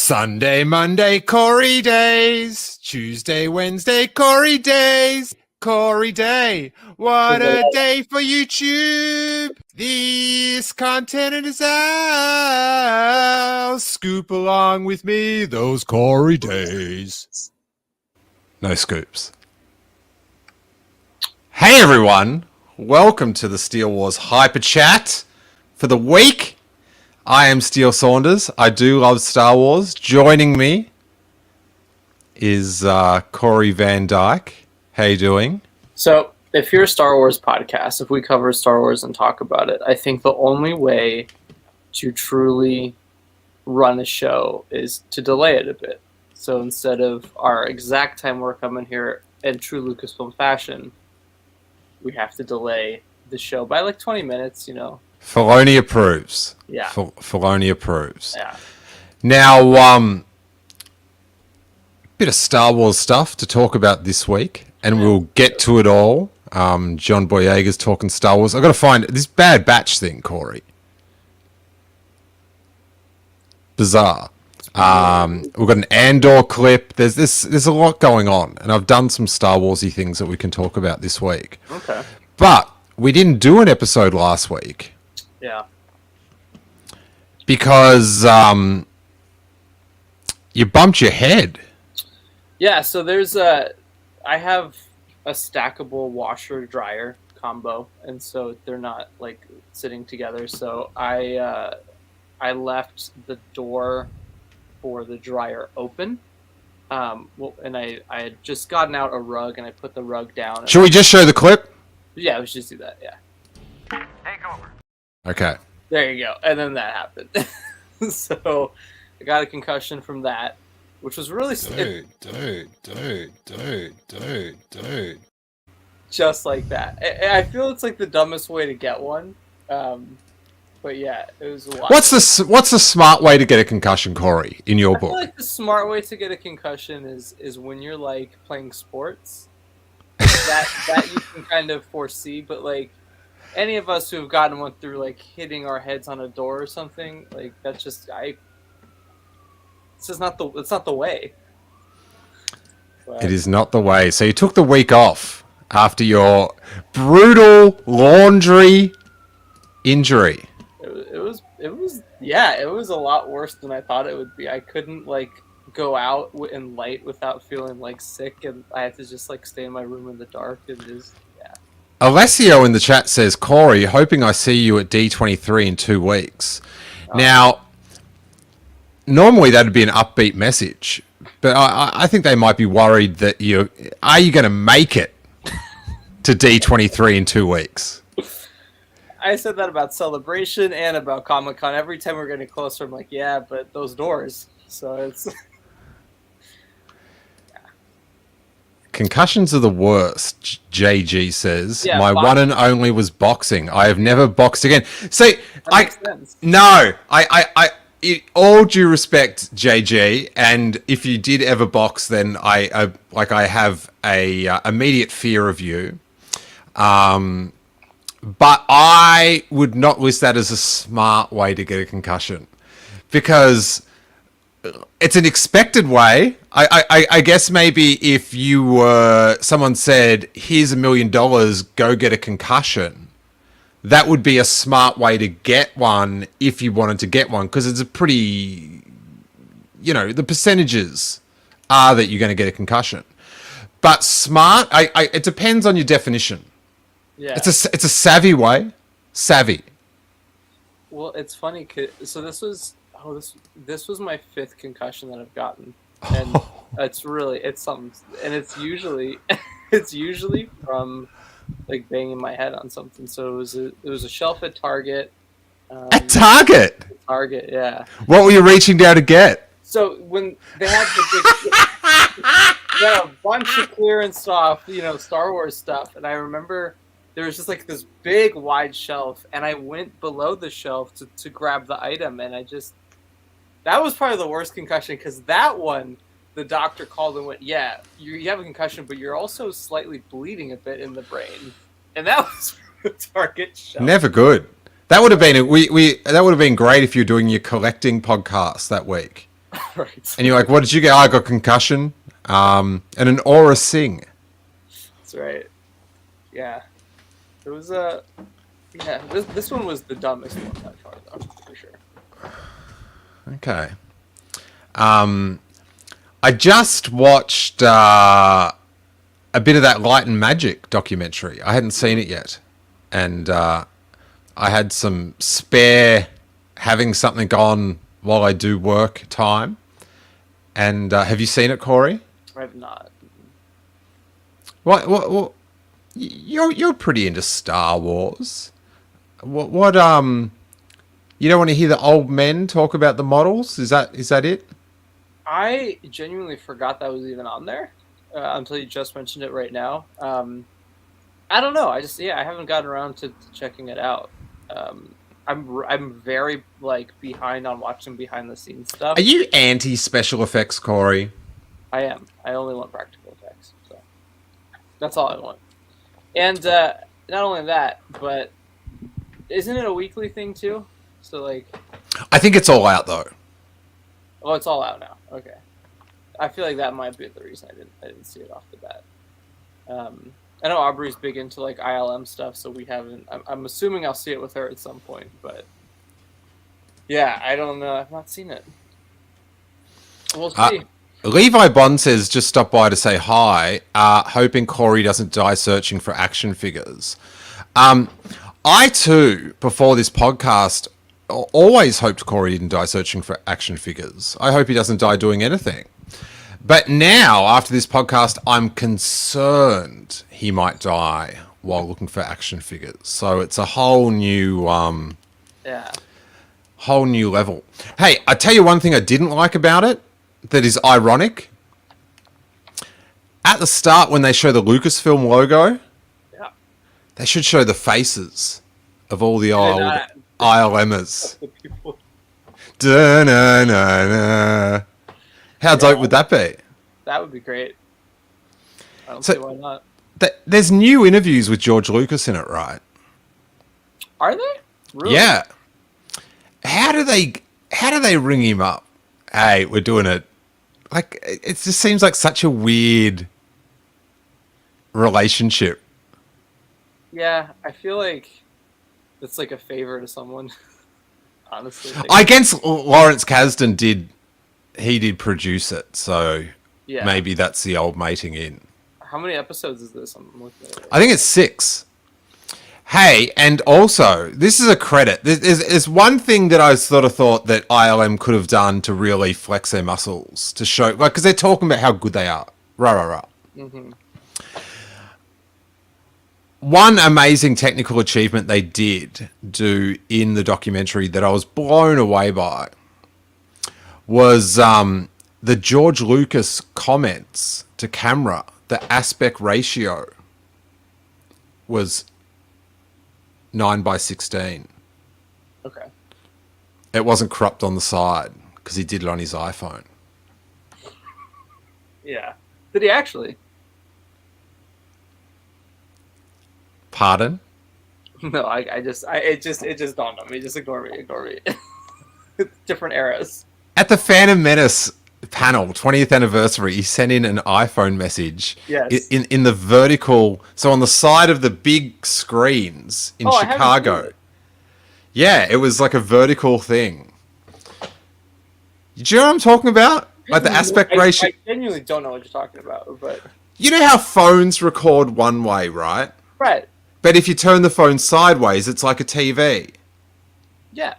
Sunday, Monday, Corey days. Tuesday, Wednesday, Corey days. Corey Day. What a day for YouTube. This content is ours. Scoop along with me those Corey days. No scoops. Hey everyone. Welcome to the Steele Wars Hyperchat for the week. I am Steele Saunders. I do love Star Wars. Joining me is Corey Van Dyke. How you doing? So, if you're a Star Wars podcast, if we cover Star Wars and talk about it, I think the only way to truly run a show is to delay it a bit. So instead of our exact time we're coming here in true Lucasfilm fashion, we have to delay the show by like 20 minutes, you know. Filoni approves. Yeah. Filoni approves. Yeah. Now, bit of Star Wars stuff to talk about this week, and we'll get to it all. John Boyega's talking Star Wars. I've got to find this Bad Batch thing, Corey. Bizarre. We've got an Andor clip. There's a lot going on, and I've done some Star Warsy things that we can talk about this week. Okay. But we didn't do an episode last week. Yeah. Because you bumped your head. Yeah, so I have a stackable washer dryer combo, and so they're not like sitting together. So I left the door for the dryer open. And I had just gotten out a rug, and I put the rug down. Should we just show the clip? Yeah, we should just do that. Yeah. Take over. Okay. There you go. And then that happened. So I got a concussion from that, which was really Dude. just like that. I feel it's like the dumbest way to get one. But yeah, it was a lot. What's the smart way to get a concussion, Corey, in your I book? feel like the smart way to get a concussion is when you're like playing sports. that you can kind of foresee, but like any of us who have gotten one through like hitting our heads on a door or something, like that's just it's not the way. But It is not the way. So you took the week off after your brutal laundry injury. it was it was a lot worse than I thought it would be. I couldn't like go out in light without feeling like sick, and I had to just like stay in my room in the dark and just Alessio in the chat says, Corey, hoping I see you at D23 in 2 weeks. Now, normally that'd be an upbeat message, but I think they might be worried that are you going to make it to D23 in 2 weeks? I said that about Celebration and about Comic-Con. Every time we're getting closer, I'm like, yeah, but those doors. So it's... Concussions are the worst, JG says. Yeah, my one and only was boxing. I have never boxed again. See, all due respect, JG, and if you did ever box, then I have a immediate fear of you. But I would not list that as a smart way to get a concussion, because it's an expected way. I guess maybe if someone said, here's $1 million, go get a concussion, that would be a smart way to get one if you wanted to get one, because it's a pretty, the percentages are that you're going to get a concussion. But smart, it depends on your definition. Yeah. It's a savvy way. Savvy. Well, it's funny, so this was my 5th concussion that I've gotten, and it's something, and it's usually from like banging my head on something. So it was a shelf at Target. At Target. Target, yeah. What were you reaching down to get? So when they had a bunch of clearance stuff, Star Wars stuff, and I remember there was just like this big wide shelf, and I went below the shelf to grab the item, and that was probably the worst concussion, because that one, the doctor called and went, yeah, you have a concussion, but you're also slightly bleeding a bit in the brain. And that was from the Target shelf. Never good. That would have been that would have been great if you're doing your collecting podcast that week. Right. And you're like, what did you get? I got Concussion, and an Aura Sing. That's right. Yeah. It was yeah. This one was the dumbest one by far, though, for sure. Okay. I just watched a bit of that Light and Magic documentary. I hadn't seen it yet, and I had some spare having something on while I do work time. And have you seen it, Corey? I have not. What you're pretty into Star Wars. What you don't want to hear the old men talk about the models? Is that it? I genuinely forgot that was even on there until you just mentioned it right now. I don't know. I haven't gotten around to checking it out. I'm very behind on watching behind the scenes stuff. Are you anti special effects, Corey? I am. I only want practical effects. So that's all I want. And not only that, but isn't it a weekly thing too? So I think it's all out though. oh, it's all out now. Okay. I feel like that might be the reason I didn't see it off the bat. I know Aubrey's big into ILM stuff, so we haven't. I'm assuming I'll see it with her at some point, but yeah, I don't know. I've not seen it. We'll see. Levi Bond says just stop by to say hi, hoping Corey doesn't die searching for action figures. I too, before this podcast, always hoped Corey didn't die searching for action figures. I hope he doesn't die doing anything. But now, after this podcast, I'm concerned he might die while looking for action figures. So it's a whole new level. Hey, I tell you one thing I didn't like about it that is ironic. At the start, when they show the Lucasfilm logo, they should show the faces of all the old ILMers. Da-na-na-na. How dope would that be? That would be great. I don't see why not. There's new interviews with George Lucas in it, right? Are they? Really? Yeah. How do they ring him up? Hey, we're doing it. It just seems like such a weird relationship. Yeah, I feel like it's a favor to someone. Honestly, I guess Lawrence Kasdan did produce it, so maybe that's the old mating in. How many episodes is this? I'm looking at it. I think it's 6. Hey, and also, this is a credit. There's one thing that I sort of thought that ILM could have done to really flex their muscles to show, because they're talking about how good they are. Rah. Mm-hmm. One amazing technical achievement they did do in the documentary that I was blown away by was the George Lucas comments to camera. The aspect ratio was 9:16. Okay. It wasn't cropped on the side because he did it on his iPhone. Yeah. Did he actually? Pardon? No, it just dawned on me. Just ignore me. Different eras. At the Phantom Menace panel, 20th anniversary, he sent in an iPhone message. Yes. In the vertical, so on the side of the big screens in Chicago. Yeah, it was like a vertical thing. Do you know what I'm talking about? Like the aspect ratio. I genuinely don't know what you're talking about, but you know how phones record one way, right? Right. But if you turn the phone sideways, it's like a TV. Yeah.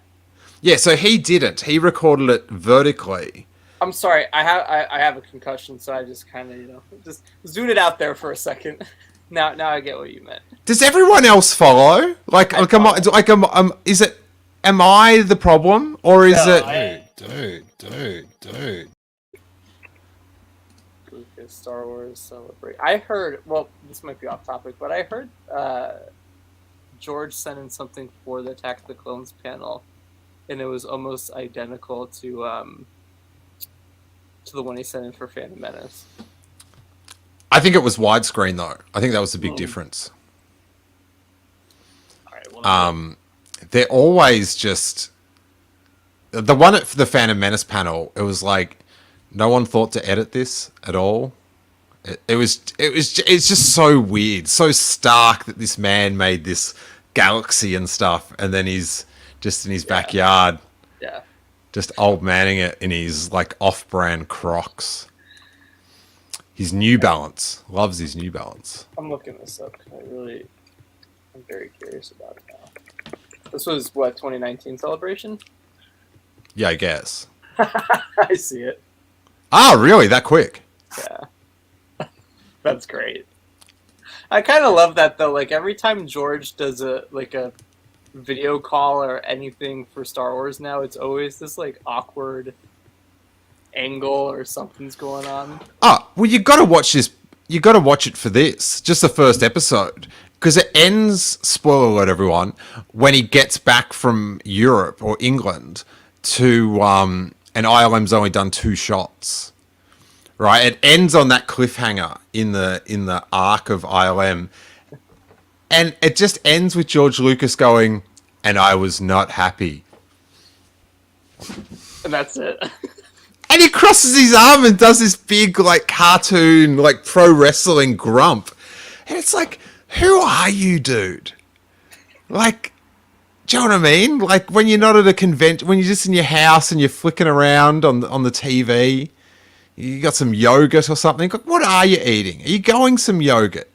Yeah, so he didn't. He recorded it vertically. I'm sorry. I have a concussion, so I just kind of just zoomed it out there for a second. Now I get what you meant. Does everyone else follow? Is it? Am I the problem, or is it? Dude. Lucas Star Wars celebrate. I heard. Well, this might be off topic, but I heard George sent in something for the Attack of the Clones panel, and it was almost identical to the one he sent in for Phantom Menace. I think it was widescreen though. I think that was the big difference. All right, well, they're always just the one at the Phantom Menace panel, it was like no one thought to edit this at all. It's just so weird, so stark that this man made this galaxy and stuff, and then he's just in his backyard, just old manning it in his like off-brand Crocs. His New Balance, loves his New Balance. I'm looking this up. I'm very curious about it now. This was what, 2019 celebration? Yeah, I guess. I see it. Ah, really? That quick? Yeah. That's great. I kind of love that though. Like every time George does a video call or anything for Star Wars now, it's always this like awkward angle or something's going on. Oh, well, you got to watch this. You got to watch it for this. Just the first episode. Because it ends, spoiler alert, everyone, when he gets back from Europe or England to, and ILM's only done 2 shots. Right? It ends on that cliffhanger in the arc of ILM. And it just ends with George Lucas going, and I was not happy. And that's it. And he crosses his arm and does this big, like, cartoon, like, pro wrestling grump. And it's like, who are you, dude? Like, do you know what I mean? Like, when you're not at a convention, when you're just in your house and you're flicking around on the TV, you got some yogurt or something. What are you eating? Are you going some yogurt?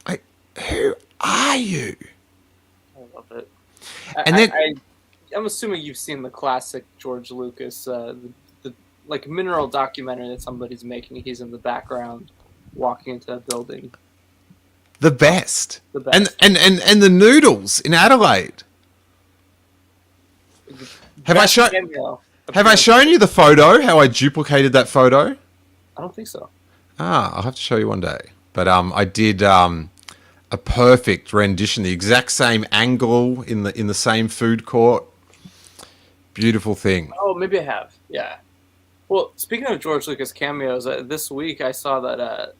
Like, who are you? I love it. And then... I'm assuming you've seen the classic George Lucas, the like mineral documentary that somebody's making. He's in the background, walking into a building. The best. The best. And the noodles in Adelaide. Have I shown you the photo? How I duplicated that photo? I don't think so. I'll have to show you one day. But I did a perfect rendition, the exact same angle in the same food court. Beautiful thing. Oh, maybe I have. Yeah. Well, speaking of George Lucas cameos, this week I saw that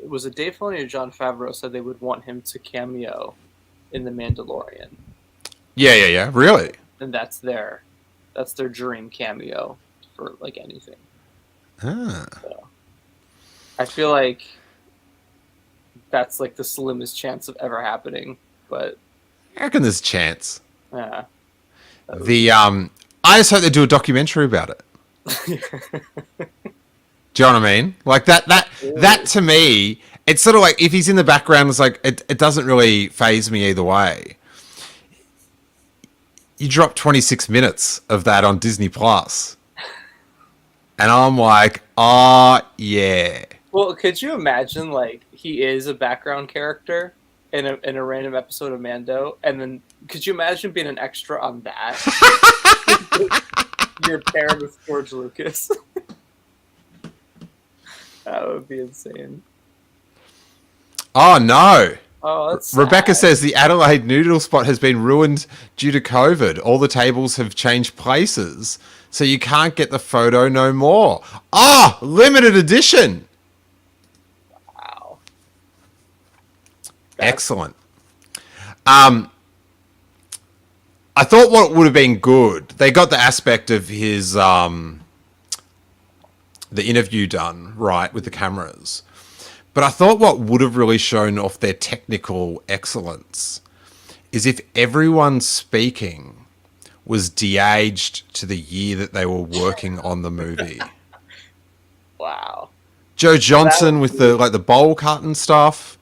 was it Dave Filoni or Jon Favreau said they would want him to cameo in The Mandalorian. Yeah. Really? And that's their dream cameo for like anything. Ah. So, I feel like that's like the slimmest chance of ever happening, but I reckon there's a chance. Yeah. I just hope they do a documentary about it. Do you know what I mean? Like that to me, it's sort of like if he's in the background, it's like it doesn't really faze me either way. You drop 26 minutes of that on Disney Plus, and I'm like, oh yeah. Well, could you imagine like he is a background character in a random episode of Mando, and then could you imagine being an extra on that? You're paired with George Lucas. That would be insane. Oh no. Oh, that's Rebecca sad. says the Adelaide noodle spot has been ruined due to COVID. All the tables have changed places, so you can't get the photo no more. Ah, limited edition. Wow. Excellent. I thought what would have been good, they got the aspect of his the interview done right with the cameras. But I thought what would have really shown off their technical excellence is if everyone speaking was de-aged to the year that they were working on the movie. Wow. Joe Johnson with the bowl cut and stuff.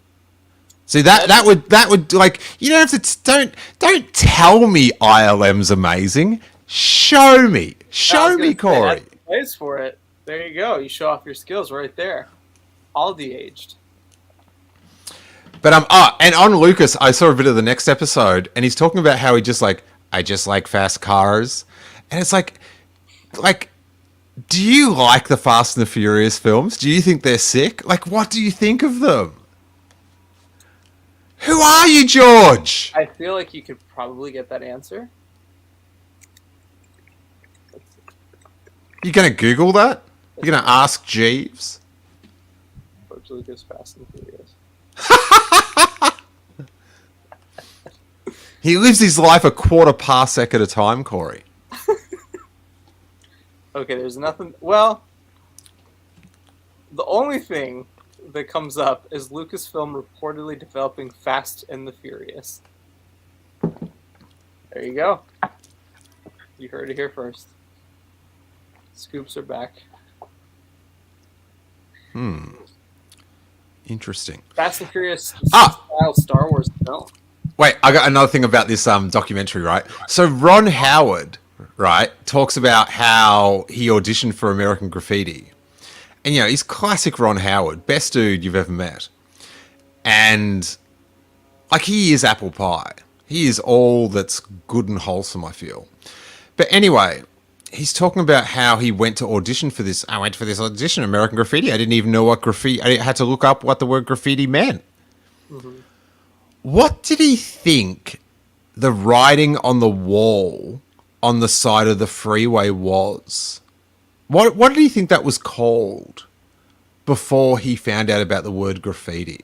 See that would like, you don't have to don't tell me ILM's amazing. Show me, Corey. That's the place for it. There you go. You show off your skills right there. All de-aged. But and on Lucas, I saw a bit of the next episode, and he's talking about how I just like fast cars, and it's like, do you like the Fast and the Furious films? Do you think they're sick? Like, what do you think of them? Who are you, George? I feel like you could probably get that answer. You gonna Google that? You're gonna ask Jeeves? George Lucas, Fast and Furious. He lives his life a quarter parsec at a time, Corey. Okay, there's nothing. Well, the only thing that comes up is Lucasfilm reportedly developing Fast and the Furious. There you go. You heard it here first. Scoops are back. Interesting. Fast and Furious style Star Wars film. Wait, I got another thing about this documentary, right? So Ron Howard, right, talks about how he auditioned for American Graffiti. And, you know, he's classic Ron Howard, best dude you've ever met. And, like, he is apple pie. He is all that's good and wholesome, I feel. But anyway, he's talking about how he went to audition for this. I went for this audition, American Graffiti. I didn't even know what graffiti... I had to look up what the word graffiti meant. Mm-hmm. What did he think the writing on the wall on the side of the freeway was? What did he think that was called before he found out about the word graffiti?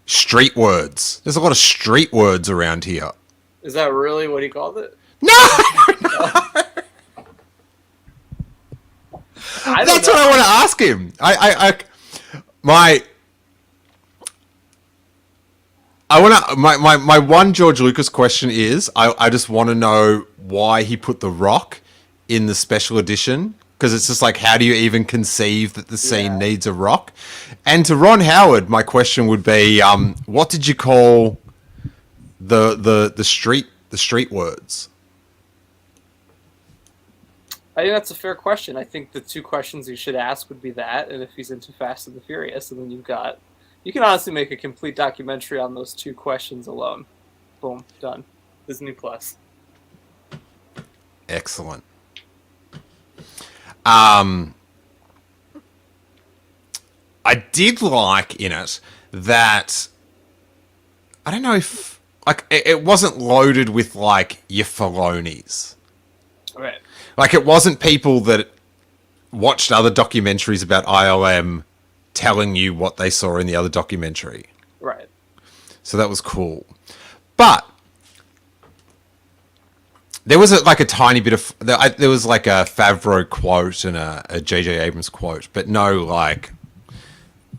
Street words. There's a lot of street words around here. Is that really what he called it? No! That's what I want to ask him. My one George Lucas question is, I just want to know why he put The Rock in the special edition, because it's just like, how do you even conceive that the scene needs a rock? And to Ron Howard, my question would be, what did you call the street words? I think that's a fair question. I think the two questions you should ask would be that, and if he's into Fast and the Furious, and then you can honestly make a complete documentary on those two questions alone. Boom, done. Disney Plus. Excellent. I did like in it that, I don't know if, like, it wasn't loaded with, like, your Filonis. Right. Like, it wasn't people that watched other documentaries about ILM telling you what they saw in the other documentary. Right. So that was cool. But there was a tiny bit of... There was like a Favreau quote and a J.J. Abrams quote, but no, like,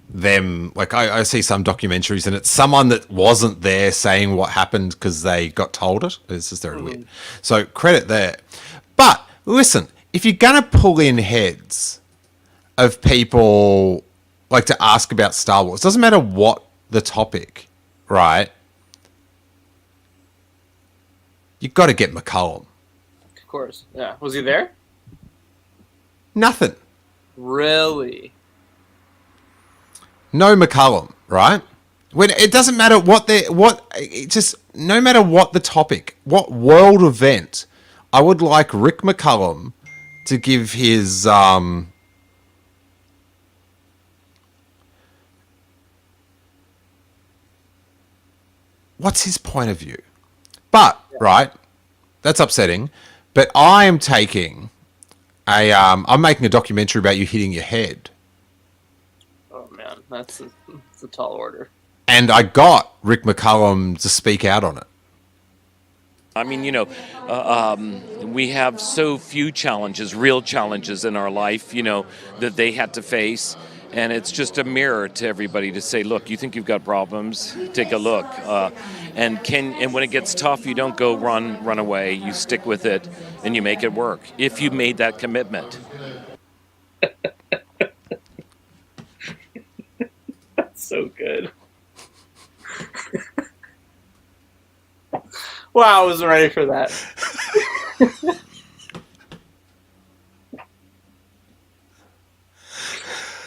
them... Like, I see some documentaries and it's someone that wasn't there saying what happened because they got told it. It's just very weird. So credit there. But... Listen, if you're going to pull in heads of people like to ask about Star Wars, doesn't matter what the topic, right? You've got to get McCullum. Of course. Yeah. Was he there? Nothing. Really? No McCullum, right? When it doesn't matter no matter what the topic, what world event, I would like Rick McCullum to give his what's his point of view? But right, that's upsetting. But I am taking I'm making a documentary about you hitting your head. Oh man, that's a tall order. And I got Rick McCullum to speak out on it. I mean, we have so few challenges, real challenges in our life, that they had to face. And it's just a mirror to everybody to say, look, you think you've got problems? Take a look. And when it gets tough, you don't go run away. You stick with it and you make it work. If you made that commitment. That's so good. Wow, I wasn't ready for that.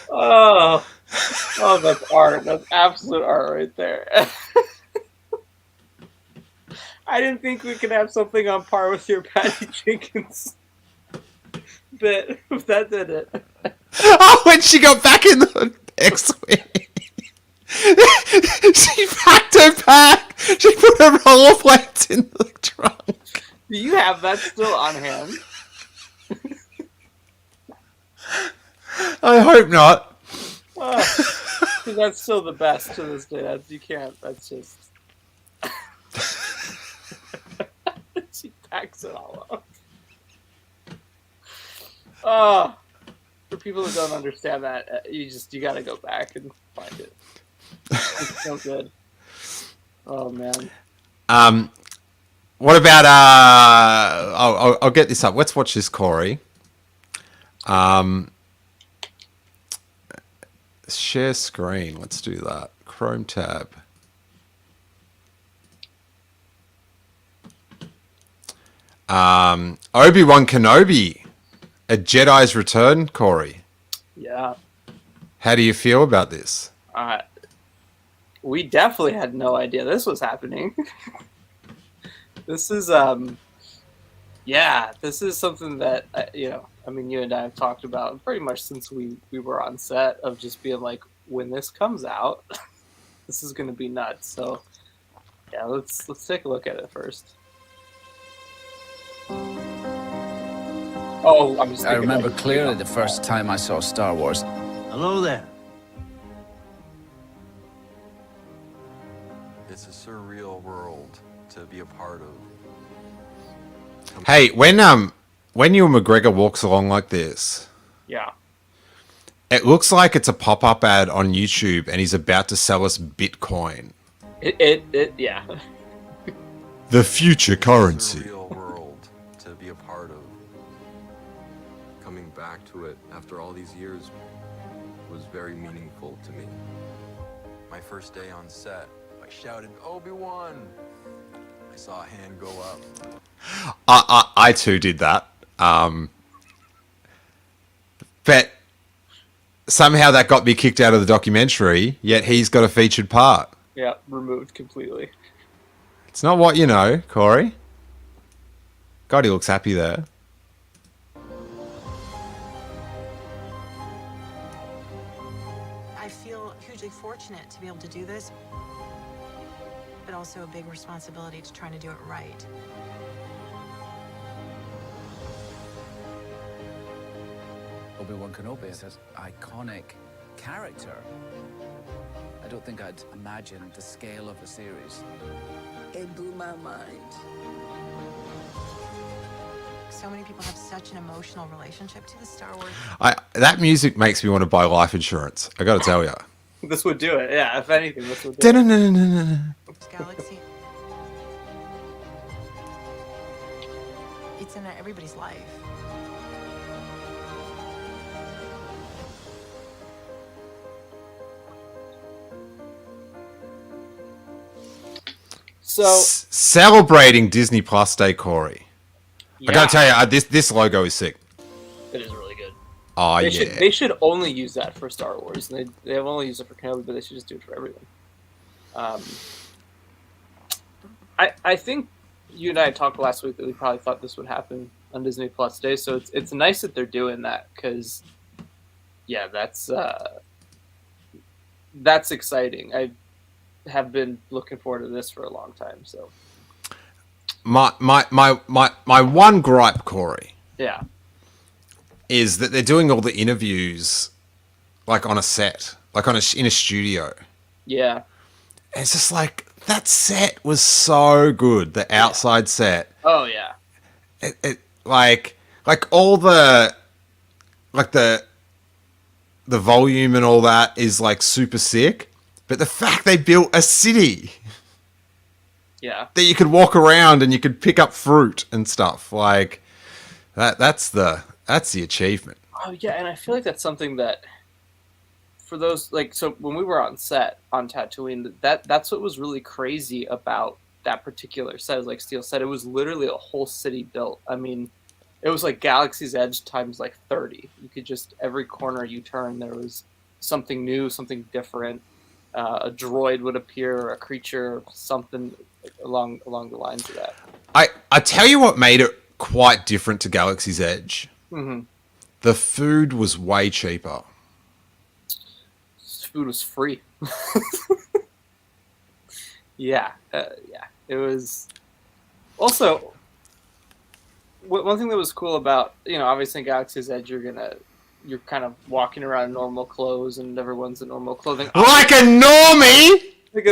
Oh, that's art. That's absolute art right there. I didn't think we could have something on par with your Patty Jenkins bit. That did it. Oh, when she got back in the X-Wing. She packed her pack. She put her rollerblades in the trunk. Do you have that still on hand? I hope not. That's still the best to this day. You can't. That's just. She packs it all up. Oh, for people that don't understand that, you gotta go back and find it. It's so good. Oh man. What about I'll get this up. Let's watch this, Corey. Share screen. Let's do that. Chrome tab. Obi-Wan Kenobi, A Jedi's Return, Corey. Yeah. How do you feel about this? We definitely had no idea this was happening. This is this is something that you and I have talked about pretty much since we were on set, of just being like, when this comes out, this is going to be nuts. So yeah, let's take a look at it first. Oh, I remember clearly the first time I saw Star Wars. Hello there. It's a surreal world to be a part of. Hey, when Ewan McGregor walks along like this, Yeah. it looks like it's a pop-up ad on YouTube, and he's about to sell us Bitcoin, Yeah. the future It's a currency. surreal world to be a part of. Coming back to it after all these years was very meaningful to me. My first day on set, I shouted, "Obi-Wan!" I saw a hand go up. I too did that. But somehow that got me kicked out of the documentary, yet he's got a featured part. Yeah, removed completely. It's not what you know, Corey. God, he looks happy there. I feel hugely fortunate to be able to do this, but also a big responsibility to trying to do it right. Obi-Wan Kenobi is an iconic character. I don't think I'd imagined the scale of the series. It blew my mind. So many people have such an emotional relationship to the Star Wars. That music makes me want to buy life insurance. I got to tell you. This would do it. Yeah, if anything, this would do it. Galaxy. It's in everybody's life. So Celebrating Disney Plus Day, Corey. yeah, I gotta tell you, this logo is sick. it is really good. Oh They yeah. they should only use that for Star Wars. They have only used it for Kenobi, but they should just do it for everything. I think you and I talked last week that we probably thought this would happen on Disney Plus Day, so it's nice that they're doing that, because yeah, that's exciting. I have been looking forward to this for a long time. So My one gripe, Corey, yeah, is that they're doing all the interviews like on a set, like in a studio. yeah, And it's just like, that set was so good. The outside set, oh yeah, it like all the the volume and all that is like super sick. But the fact they built a city yeah. that you could walk around and you could pick up fruit and stuff, like that's the achievement. Oh yeah, and I feel like that's something that, for those, like, so when we were on set on Tatooine, that's what was really crazy about that particular set. Like Steele said, it was literally a whole city built. I mean, it was like Galaxy's Edge times like 30. You could just, every corner you turn, there was something new, something different. A droid would appear, a creature, something along the lines of that. I tell you what made it quite different to Galaxy's Edge. Mm-hmm. The food was way cheaper. Food was free. Yeah, it was. Also, one thing that was cool about, obviously in Galaxy's Edge, you're gonna you're kind of walking around in normal clothes and everyone's in normal clothing. Like a normie. Like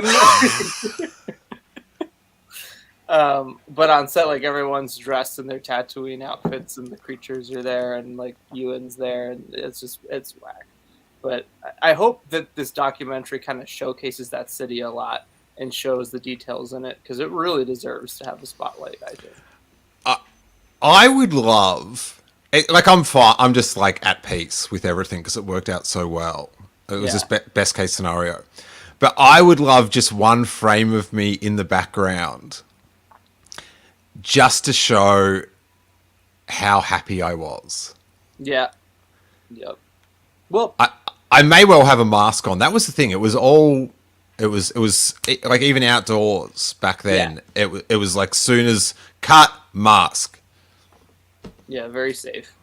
but on set, like everyone's dressed in their Tatooine outfits, and the creatures are there, and like Ewan's there, and it's whack. But I hope that this documentary kind of showcases that city a lot and shows the details in it, because it really deserves to have a spotlight, I think. I would love, like, I'm fine. I'm just like at peace with everything because it worked out so well. It was just best case scenario. But I would love just one frame of me in the background, just to show how happy I was. Yeah. Yep. Well, I may well have a mask on. That was the thing. It was like even outdoors back then. Yeah. It was like soon as cut, mask. Yeah, very safe.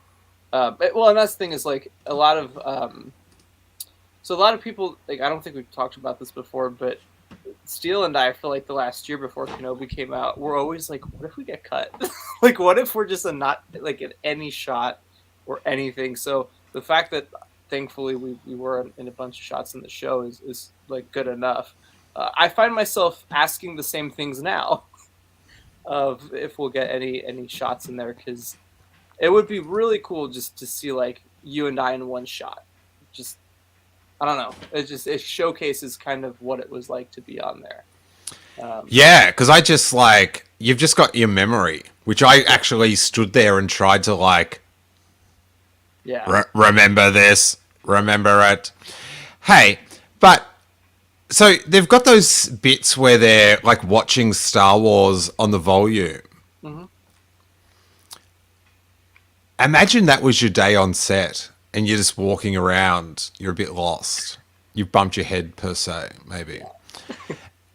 Well, and that's the thing is like a lot of people, like, I don't think we've talked about this before, but Steele and I feel like the last year before Kenobi came out, we're always like, what if we get cut? Like, what if we're just not like in any shot or anything? So the fact that thankfully we were in a bunch of shots in the show is like good enough. I find myself asking the same things now of if we'll get any shots in there, because it would be really cool just to see like you and I in one shot. Just, I don't know. It showcases kind of what it was like to be on there. Yeah, because I just like, you've just got your memory, which I actually stood there and tried to like, remember this, remember it. Hey, but so they've got those bits where they're like watching Star Wars on the volume. Mm-hmm. Imagine that was your day on set and you're just walking around. You're a bit lost. You've bumped your head per se, maybe.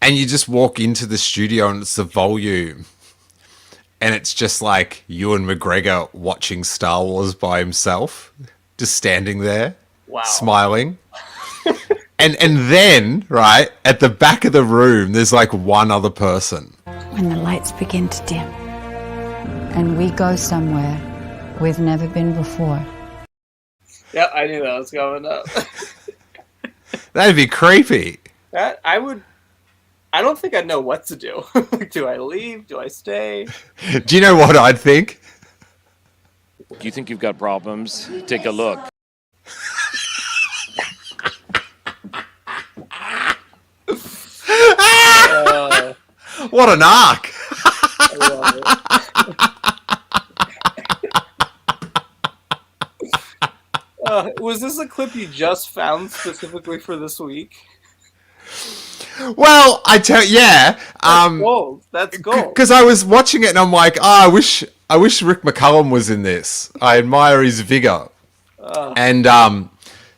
And you just walk into the studio and it's the volume. And it's just like Ewan McGregor watching Star Wars by himself, just standing there, smiling. and then, right, at the back of the room, there's like one other person. When the lights begin to dim and we go somewhere we've never been before. Yeah, I knew that was coming up. That'd be creepy. I don't think I'd know what to do. Do I leave? Do I stay? Do you know what I'd think? Do you think you've got problems? Take a look. What an arc! I love it. Was this a clip you just found specifically for this week? Well, I tell That's gold. That's gold. Because I was watching it and I'm like, I wish Rick McCallum was in this. I admire his vigor. And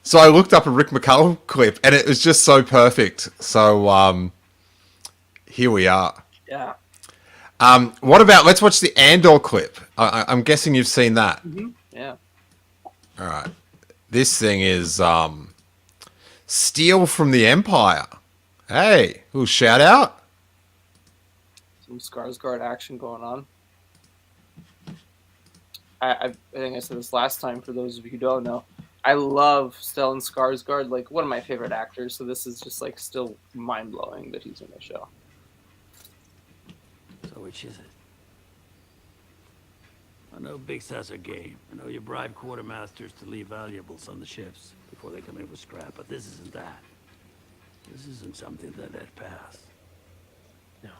so I looked up a Rick McCallum clip and it was just so perfect. So here we are. Yeah. What about, let's watch the Andor clip. I'm guessing you've seen that. Mm-hmm. Yeah. All right. This thing is Steele from the Empire. Hey, little shout out. Some Skarsgård action going on. I think I said this last time, for those of you who don't know. I love Stellan Skarsgård, like one of my favorite actors, so this is just like still mind-blowing that he's in the show. So which is it? I know big sets are game. I know you bribe quartermasters to leave valuables on the ships before they come in with scrap, but this isn't that. This isn't something that I'd pass. No.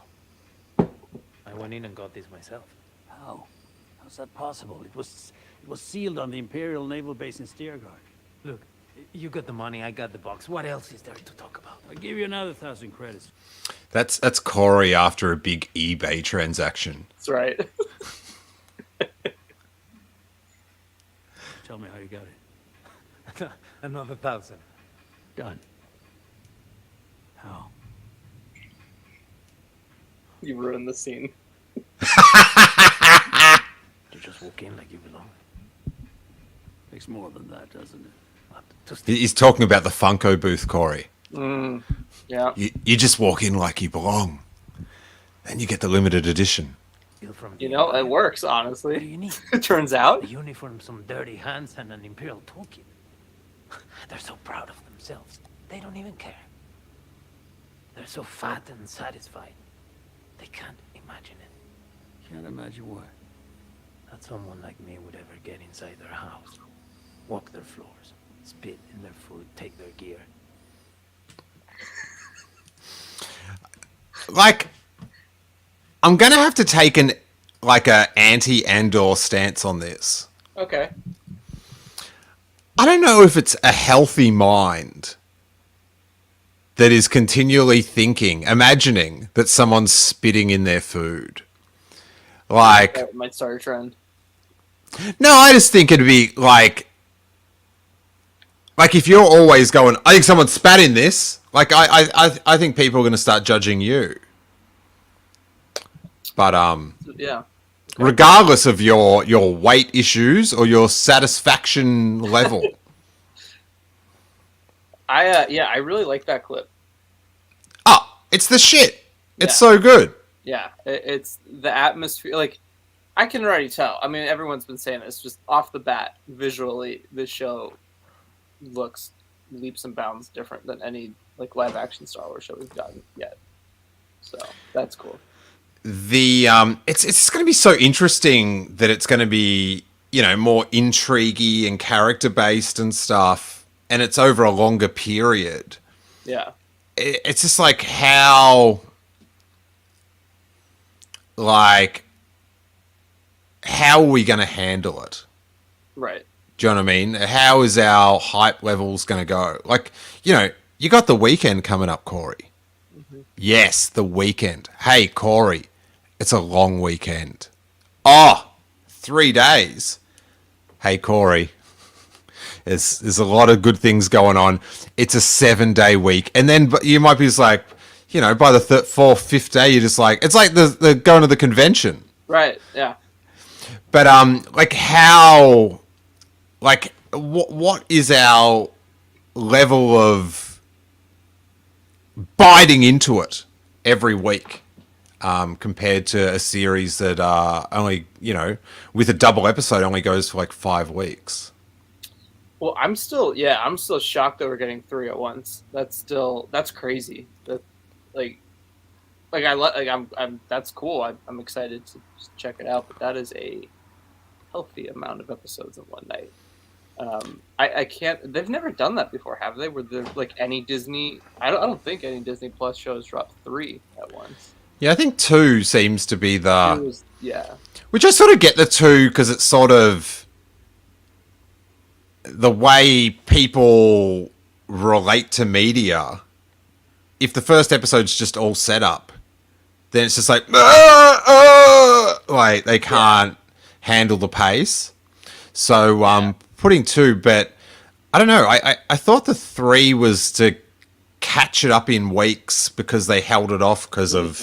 I went in and got this myself. How? How's that possible? It was sealed on the Imperial Naval Base in Steergard. Look, you got the money, I got the box. What else is there to talk about? I'll give you another 1,000 credits. That's Corey after a big eBay transaction. That's right. Tell me how you got it. Another 1,000. Done. How? You ruined the scene. You just walk in like you belong. Takes more than that, doesn't it? He's talking about the Funko booth, Corey. Yeah. You just walk in like you belong. Then you get the limited edition. Steal from You the know, it Empire. works, What do honestly. you need? It turns out. A uniform, some dirty hands, and an Imperial toolkit. They're so proud of themselves. They don't even care. They're so fat and satisfied. They can't imagine it. Can't imagine what. That someone like me would ever get inside their house, walk their floors, spit in their food, take their gear. Like, I'm gonna have to take a anti-Andor stance on this. Okay. I don't know if it's a healthy mind that is continually thinking, imagining that someone's spitting in their food. Like, That might start a trend. no, I just think it'd be like if you're always going, I think someone spat in this. Like, I think people are going to start judging you. But Yeah. regardless of your weight issues or your satisfaction level, I really like that clip. it's the shit. It's Yeah. so good. Yeah, it's the atmosphere. Like, I can already tell. I mean, everyone's been saying this. Just off the bat, visually, this show looks leaps and bounds different than any like live action Star Wars show we've gotten yet. So that's cool. It's going to be so interesting that it's going to be, you know, more intriguey and character based and stuff, and it's over a longer period. Yeah. It's just like how are we going to handle it? Right. Do you know what I mean? How is our hype levels going to go? Like, you know, you got the weekend coming up, Corey. Mm-hmm. Yes, the weekend. Hey, Corey, it's a long weekend. Oh, 3 days. Hey, Corey, there's a lot of good things going on. It's a 7-day week. And then you might be just like, you know, by the fourth, fifth day, you're just like, it's like the going to the convention. Right. Yeah. But like how, like what is our level of biting into it every week compared to a series that only, you know, with a double episode only goes for like 5 weeks? Well, I'm still shocked that we're getting 3 at once. That's crazy. I'm that's cool. I'm excited to check it out, but that is a healthy amount of episodes in one night. I can't. They've never done that before, have they? Where there like any Disney? I don't think any Disney Plus shows drop 3 at once. Yeah, I think 2 seems to be Yeah. Which I sort of get the 2 because it's sort of the way people relate to media. If the first episode's just all set up, then it's just like they can't handle the pace. So putting 2, but I don't know. I thought the 3 was to catch it up in weeks because they held it off because of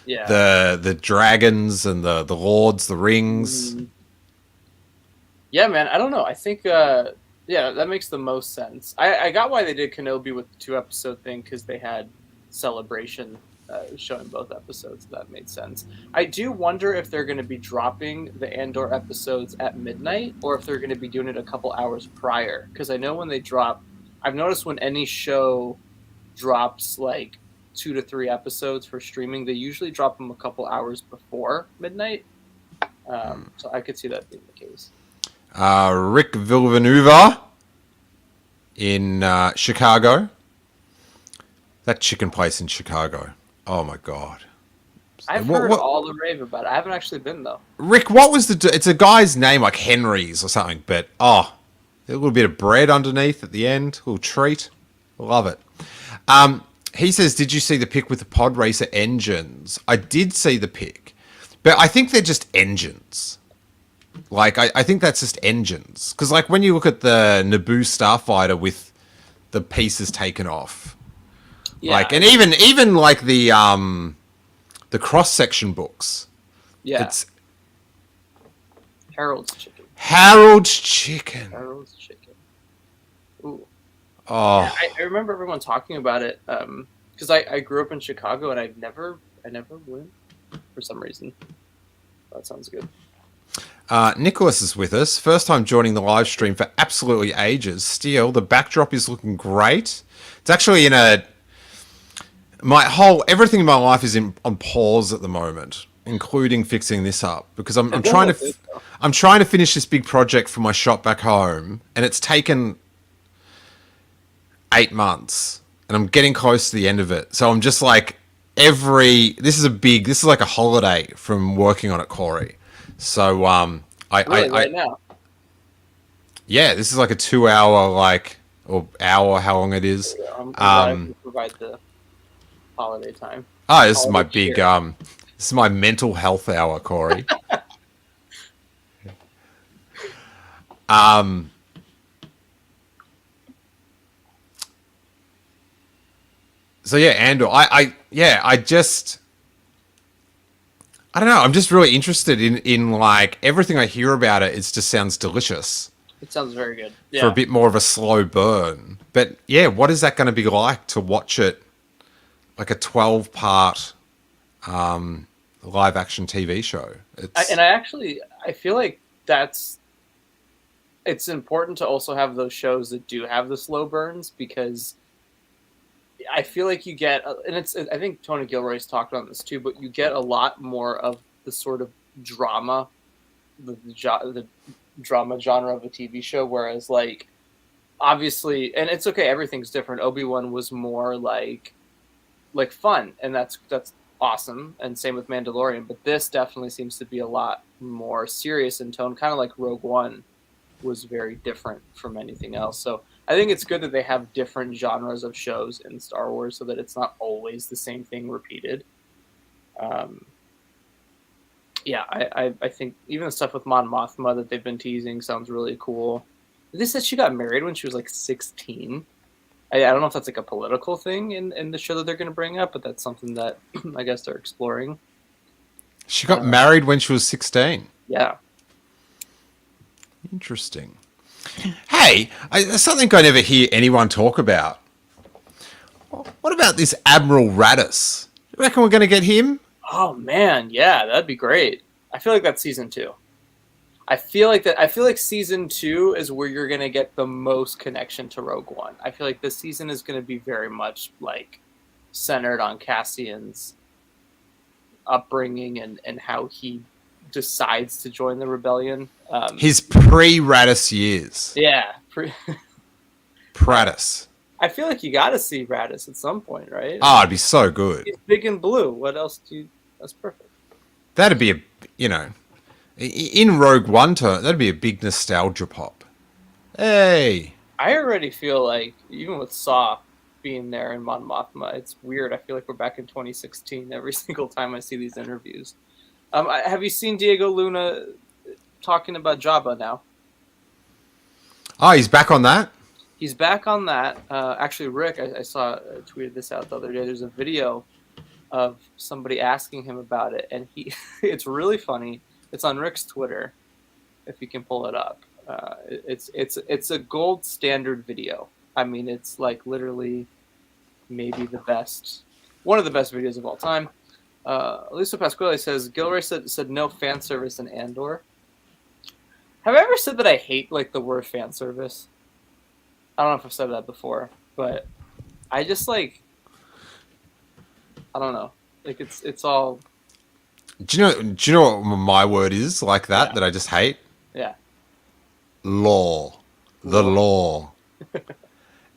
the dragons and the lords, the rings. Mm-hmm. Yeah, man. I don't know. I think that makes the most sense. I got why they did Kenobi with the 2-episode thing because they had Celebration showing both episodes. That made sense. I do wonder if they're going to be dropping the Andor episodes at midnight or if they're going to be doing it a couple hours prior. Because I know when they drop, I've noticed when any show drops like 2 to 3 episodes for streaming, they usually drop them a couple hours before midnight. So I could see that being the case. Rick Villanueva in Chicago. That chicken place in Chicago. Oh my God. I've heard all the rave about it. I haven't actually been though. Rick, what was it's a guy's name like Henry's or something, but a little bit of bread underneath at the end, a little treat. Love it. He says, did you see the pic with the pod racer engines? I did see the pic, but I think they're just engines. Like, I think that's just engines. Because, like, when you look at the Naboo Starfighter with the pieces taken off, like, and even like the cross-section books. Yeah. It's Harold's Chicken. Harold's Chicken. Harold's Chicken. Ooh. Oh. Yeah, I remember everyone talking about it because I grew up in Chicago and I never went for some reason. That sounds good. Nicholas is with us. First time joining the live stream for absolutely ages. Steele, the backdrop is looking great. It's actually everything in my life is on pause at the moment, including fixing this up, because I'm trying to finish this big project for my shop back home, and it's taken 8 months, and I'm getting close to the end of it. So I'm just like, this is like a holiday from working on it, Corey. So right now. Yeah, this is like a 2 hour, or hour, how long it is. I'm glad you provide the holiday time. Oh, this is my big this is my mental health hour, Corey. So yeah, Andor. I don't know. I'm just really interested in like everything I hear about it. It just sounds delicious. It sounds very good. Yeah. For a bit more of a slow burn. But yeah, what is that going to be like to watch it, like a 12-part live action TV show? I feel like it's important to also have those shows that do have the slow burns, because I feel like you get, and I think Tony Gilroy's talked on this too, but you get a lot more of the sort of drama, the drama genre of a TV show, whereas like obviously, and it's okay, everything's different. Obi-Wan was more like fun, and that's awesome, and same with Mandalorian, but this definitely seems to be a lot more serious in tone, kind of like Rogue One was very different from anything else. So I think it's good that they have different genres of shows in Star Wars so that it's not always the same thing repeated. I think even the stuff with Mon Mothma that they've been teasing sounds really cool. They said she got married when she was like 16. I don't know if that's like a political thing in the show that they're going to bring up, but that's something that I guess they're exploring. She got married when she was 16. Yeah. Interesting. Hey, something I never hear anyone talk about. What about this Admiral Raddus? You reckon we're going to get him? Oh man, yeah, that'd be great. I feel like that's season 2. I feel like season 2 is where you're going to get the most connection to Rogue One. I feel like this season is going to be very much like centered on Cassian's upbringing and how he decides to join the rebellion. His pre-Raddus years. Yeah. Praddus. I feel like you got to see Raddus at some point, right? Oh, it'd be so good. He's big and blue. What else that's perfect. That'd be in Rogue One that'd be a big nostalgia pop. Hey. I already feel like, even with Saw being there in Mon Mothma, it's weird. I feel like we're back in 2016 every single time I see these interviews. Have you seen Diego Luna talking about Jabba now? Oh, he's back on that? He's back on that. Actually, Rick, I tweeted this out the other day. There's a video of somebody asking him about it, and it's really funny. It's on Rick's Twitter, if you can pull it up. It's a gold standard video. I mean, it's like literally maybe one of the best videos of all time. Lisa Pasquale says, Gilroy said no fan service in Andor. Have I ever said that I hate like the word fan service? I don't know if I've said that before, but I just like, I don't know. Like it's all. Do you know what my word is like that that I just hate? Yeah. Law. The law.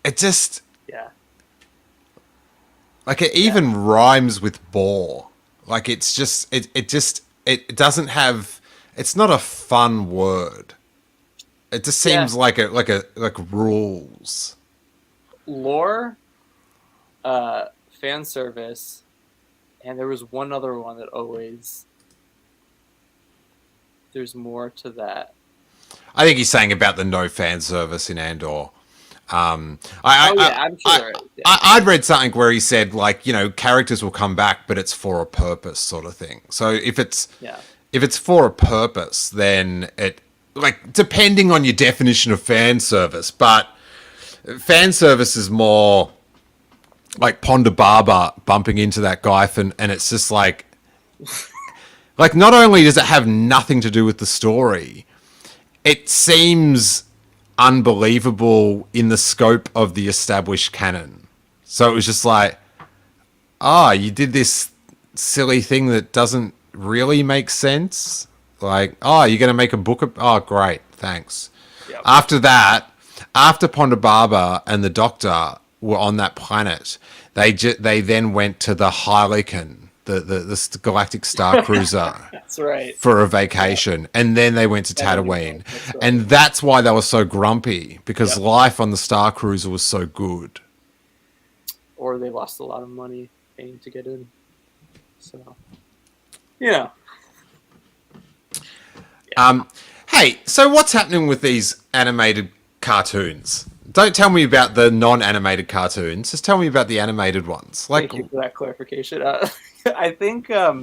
It just. Yeah. Like it even rhymes with bore. Like it's just it doesn't have. It's not a fun word. It just seems like rules. Lore, fan service, and there was one other one that always. There's more to that. I think he's saying about the no fan service in Andor. I'm sure. I'd read something where he said like, characters will come back, but it's for a purpose, sort of thing. So if it's for a purpose, then it like depending on your definition of fan service, but fan service is more like Ponda Barber bumping into that guy, and it's just like Like, not only does it have nothing to do with the story, it seems unbelievable in the scope of the established canon. So it was just like, you did this silly thing that doesn't really make sense. Like, you're going to make a book of... great, thanks. Yep. After that, after Ponda Baba and the Doctor were on that planet, they then went to the Harlequin, the Galactic Star Cruiser. That's right. For a vacation, and then they went to Tatooine. That's right. And that's why they were so grumpy, because life on the Star Cruiser was so good. Or they lost a lot of money paying to get in. So, yeah. Hey, so what's happening with these animated cartoons? Don't tell me about the non-animated cartoons. Just tell me about the animated ones. Like, thank you for that clarification. I think, I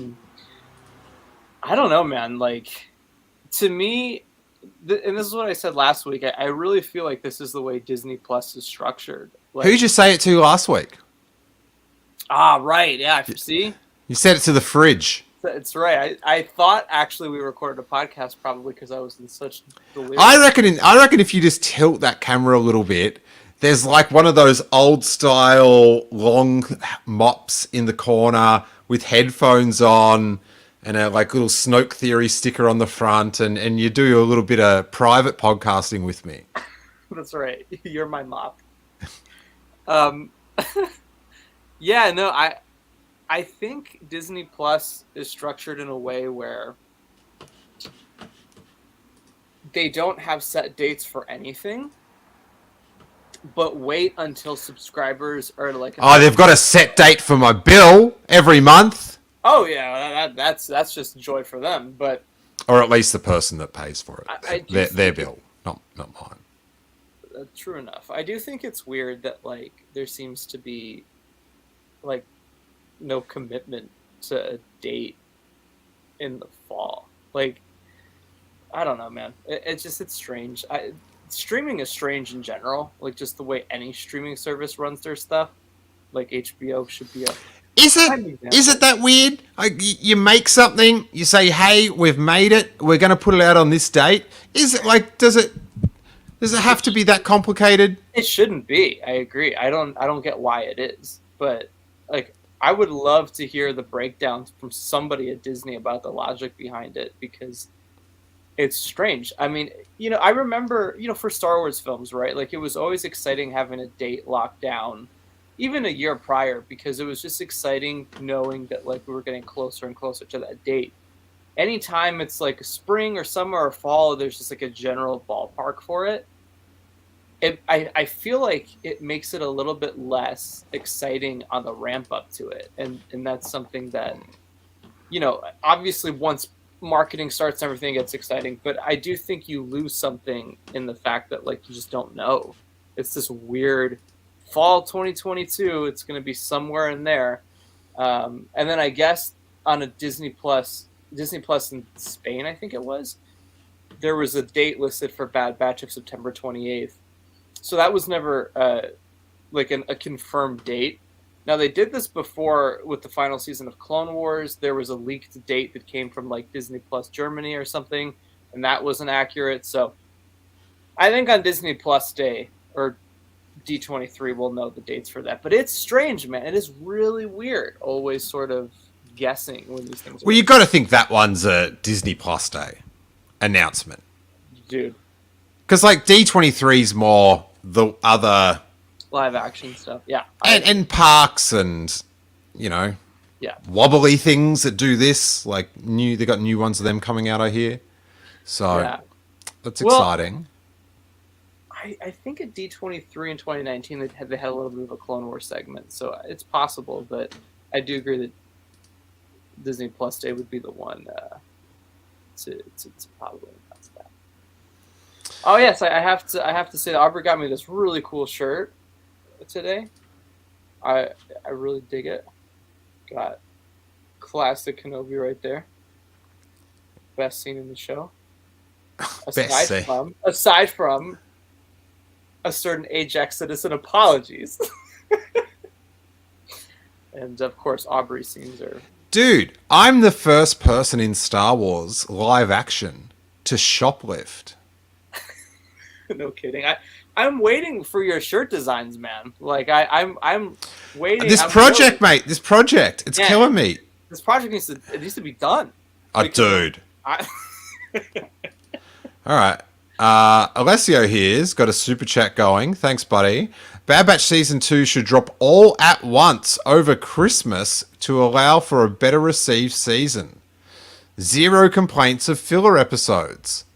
don't know, man. Like, to me, and this is what I said last week, I really feel like this is the way Disney Plus is structured. Like, who'd you say it to last week? Right. Yeah, see? You said it to the fridge. That's right. I thought actually we recorded a podcast probably because I was in such delirium. I reckon if you just tilt that camera a little bit, there's like one of those old style long mops in the corner with headphones on and a like little Snoke Theory sticker on the front, and you do a little bit of private podcasting with me. That's right. You're my mop. Yeah, no, I think Disney Plus is structured in a way where they don't have set dates for anything, but wait until subscribers are like... they've got a set date for my bill every month. Oh, yeah, that's just joy for them, but... Or at least the person that pays for it. Their bill, not mine. True enough. I do think it's weird that, like, there seems to be, like, no commitment to a date in the fall. Like, I don't know, man. It's strange. Streaming is strange in general. Like, just the way any streaming service runs their stuff. Like, HBO should be a... Is it that weird? Like, you make something, you say, hey, we've made it, we're going to put it out on this date. Is it like, does it have to be that complicated? It shouldn't be. I agree. I don't get why it is. But, like, I would love to hear the breakdowns from somebody at Disney about the logic behind it, because it's strange. I mean, I remember, for Star Wars films, right? Like, it was always exciting having a date locked down, even a year prior, because it was just exciting knowing that, like, we were getting closer and closer to that date. Anytime it's like spring or summer or fall, there's just like a general ballpark for it. I feel like it makes it a little bit less exciting on the ramp up to it. And that's something that, obviously once marketing starts, everything gets exciting, but I do think you lose something in the fact that, like, you just don't know. It's this weird fall 2022. It's going to be somewhere in there. And then I guess on a Disney Plus in Spain, I think it was, there was a date listed for Bad Batch of September 28th. So that was never a confirmed date. Now, they did this before with the final season of Clone Wars. There was a leaked date that came from like Disney Plus Germany or something, and that wasn't accurate. So I think on Disney Plus Day or D23 we'll know the dates for that. But it's strange, man. It is really weird. Always sort of guessing when these things are... Well, you've got to think that one's a Disney Plus Day announcement. Dude. Because, like, D23's more the other... live action stuff, yeah. And parks and, wobbly things that do this. Like, they got new ones of them coming out, I hear. So, that's exciting. I think at D23 in 2019 they had a little bit of a Clone Wars segment, so it's possible, but I do agree that Disney Plus Day would be the one to probably announce that. Oh yes, I have to say that Aubrey got me this really cool shirt today. I really dig it. Got classic Kenobi right there. Best scene in the show. Aside from a certain Ajax citizen apologies. And of course Aubrey's scenes are... Dude, I'm the first person in Star Wars live action to shoplift. No kidding. I'm waiting for your shirt designs, man. Like I'm waiting. This project, mate. This project. It's killing me. This project needs to be done. Oh, dude. All right. Alessio here's got a super chat going. Thanks, buddy. Bad Batch Season 2 should drop all at once over Christmas to allow for a better received season. 0 complaints of filler episodes.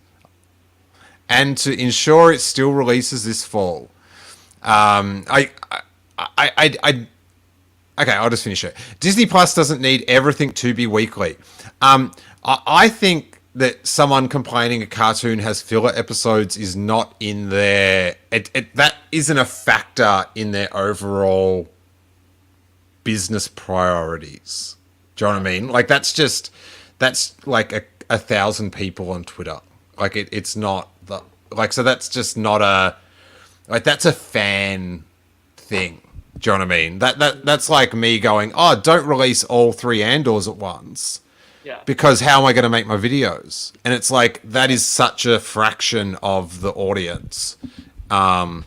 And to ensure it still releases this fall. Okay, I'll just finish it. Disney Plus doesn't need everything to be weekly. I think that someone complaining a cartoon has filler episodes is not in their... that isn't a factor in their overall business priorities. Do you know what I mean? Like, that's like a 1,000 people on Twitter. Like, it's not... Like, so that's just not a... Like, that's a fan thing. Do you know what I mean? That's like me going, oh, don't release all 3 Andors at once. Yeah. Because how am I going to make my videos? And it's like, that is such a fraction of the audience. But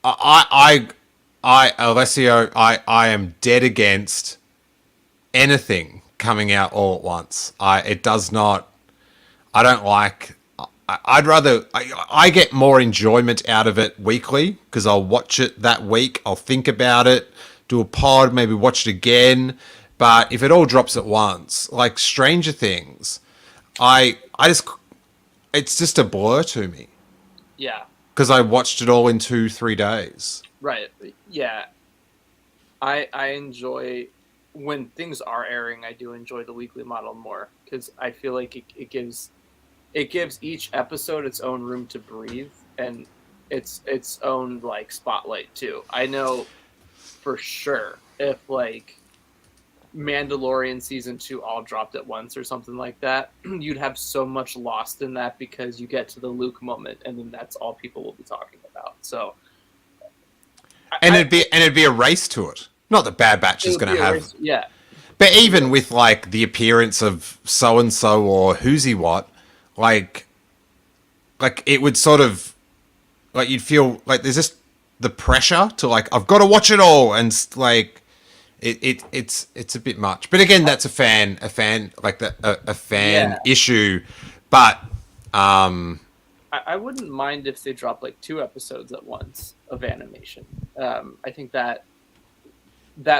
Alessio, I am dead against anything coming out all at once. It does not... I don't like... I'd rather... I get more enjoyment out of it weekly because I'll watch it that week. I'll think about it, do a pod, maybe watch it again. But if it all drops at once, like Stranger Things, it's just a blur to me. Yeah. Because I watched it all in 2-3 days. Right. Yeah. I enjoy... When things are airing, I do enjoy the weekly model more because I feel like it gives each episode its own room to breathe and its own like spotlight too. I know for sure if like Mandalorian season 2 all dropped at once or something like that, you'd have so much lost in that because you get to the Luke moment and then that's all people will be talking about. So it'd be a race to it. Not that Bad Batch is going to have... Yeah. But even with, like, the appearance of so-and-so or who's-he what, like, it would sort of... Like, you'd feel... Like, there's just the pressure to, like, I've got to watch it all, and, like, it's a bit much. But again, that's a fan issue. But, I wouldn't mind if they dropped, like, 2 episodes at once of animation. I think that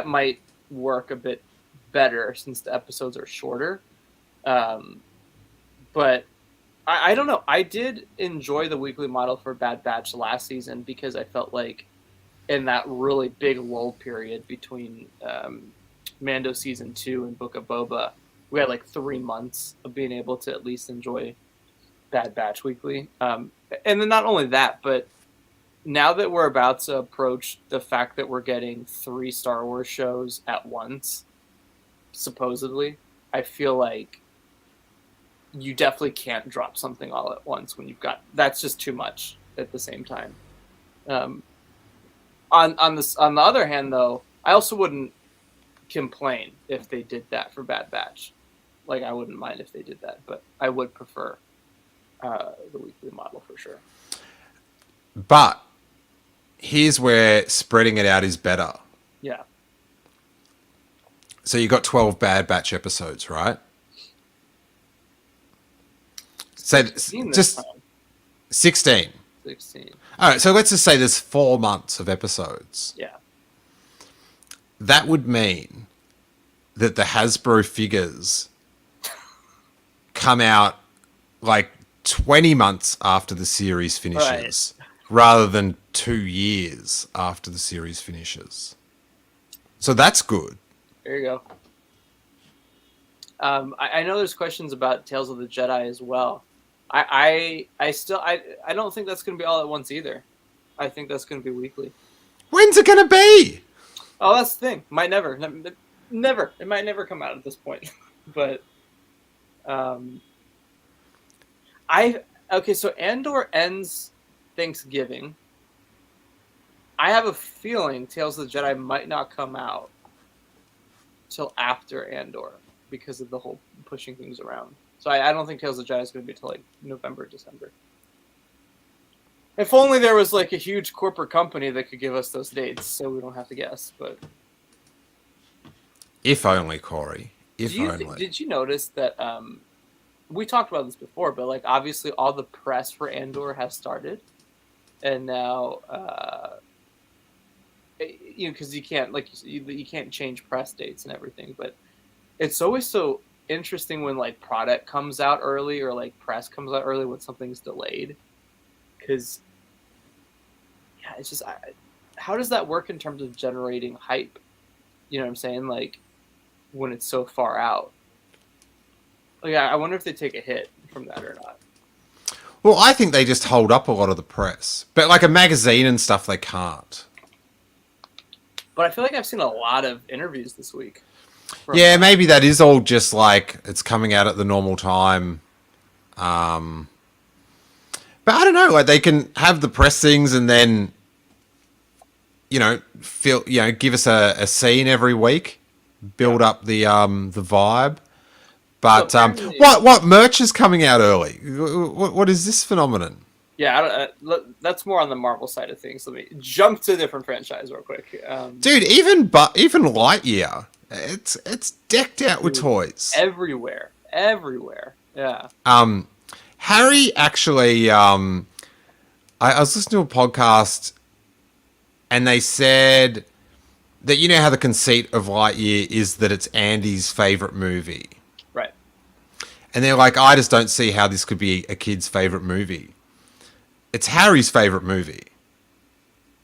might work a bit better since the episodes are shorter. But I don't know. I did enjoy the weekly model for Bad Batch last season because I felt like in that really big lull period between Mando Season 2 and Book of Boba, we had like 3 months of being able to at least enjoy Bad Batch weekly. And then not only that, but now that we're about to approach the fact that we're getting 3 Star Wars shows at once, supposedly, I feel like you definitely can't drop something all at once when you've got... That's just too much at the same time. On the other hand, though, I also wouldn't complain if they did that for Bad Batch. Like, I wouldn't mind if they did that, but I would prefer the weekly model for sure. But here's where spreading it out is better. Yeah. So you got 12 Bad Batch episodes, right? So just 16. 16. All right, so let's just say there's 4 months of episodes. Yeah. That would mean that the Hasbro figures come out like 20 months after the series finishes, rather than 2 years after the series finishes. So that's good. There you go. I know there's questions about Tales of the Jedi as well. I don't think that's going to be all at once either. I think that's going to be weekly. When's it going to be? Oh, that's the thing. Might never. Never. It might never come out at this point. But, okay, so Andor ends Thanksgiving. I have a feeling Tales of the Jedi might not come out till after Andor because of the whole pushing things around. So I don't think Tales of the Jedi is going to be till like November, December. If only there was like a huge corporate company that could give us those dates, so we don't have to guess. But if only, Corey. If only. Did you notice that? We talked about this before, but like obviously all the press for Andor has started, and now because you can't you can't change press dates and everything. But it's always so interesting when like product comes out early or like press comes out early when something's delayed, because it's just how does that work in terms of generating hype? You know what I'm saying? Like when it's so far out. Like, I wonder if they take a hit from that or not. Well, I think they just hold up a lot of the press. But like a magazine and stuff, they can't. But I feel like I've seen a lot of interviews this week. Yeah, maybe that is all just like it's coming out at the normal time. But I don't know. Like they can have the press things and then, give us a scene every week, build up the vibe. But what merch is coming out early? What is this phenomenon? Yeah, that's more on the Marvel side of things. Let me jump to a different franchise real quick. Dude, even Lightyear, it's decked out with toys everywhere. Yeah. Harry actually, I was listening to a podcast, and they said that how the conceit of Lightyear is that it's Andy's favorite movie. And they're like, I just don't see how this could be a kid's favorite movie. It's Harry's favorite movie.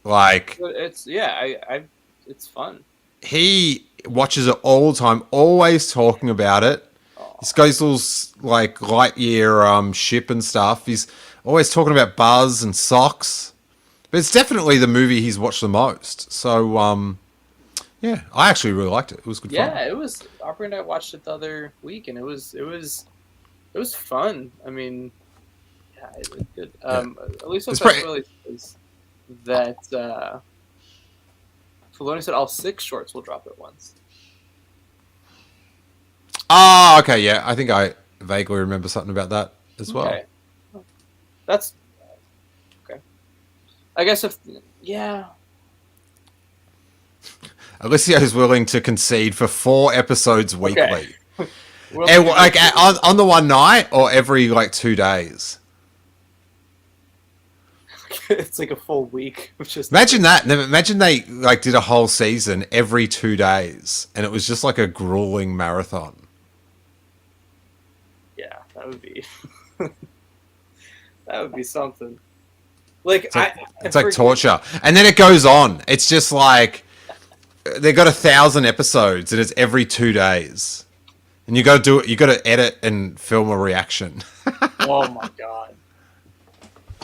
Like, it's it's fun. He watches it all the time, always talking about it. This guy's little like Lightyear ship and stuff. He's always talking about Buzz and socks. But it's definitely the movie he's watched the most. So, yeah, I actually really liked it. It was good fun. Yeah, it was. Aubrey and I watched it the other week, and it was fun. I mean, yeah, it was good. At least what that's really is that Filoni said all 6 shorts will drop at once. Oh, okay, yeah. I think I vaguely remember something about that as well. Okay. That's okay. I guess Alessio's willing to concede for 4 episodes weekly. Okay. And, like on the one night or every like 2 days. It's like a full week. Imagine that. Imagine they like did a whole season every 2 days, and it was just like a grueling marathon. Yeah, that would be something. Like it's like torture, and then it goes on. It's just like they've got 1,000 episodes, and it's every 2 days. And you got to do it. You got to edit and film a reaction. Oh my god!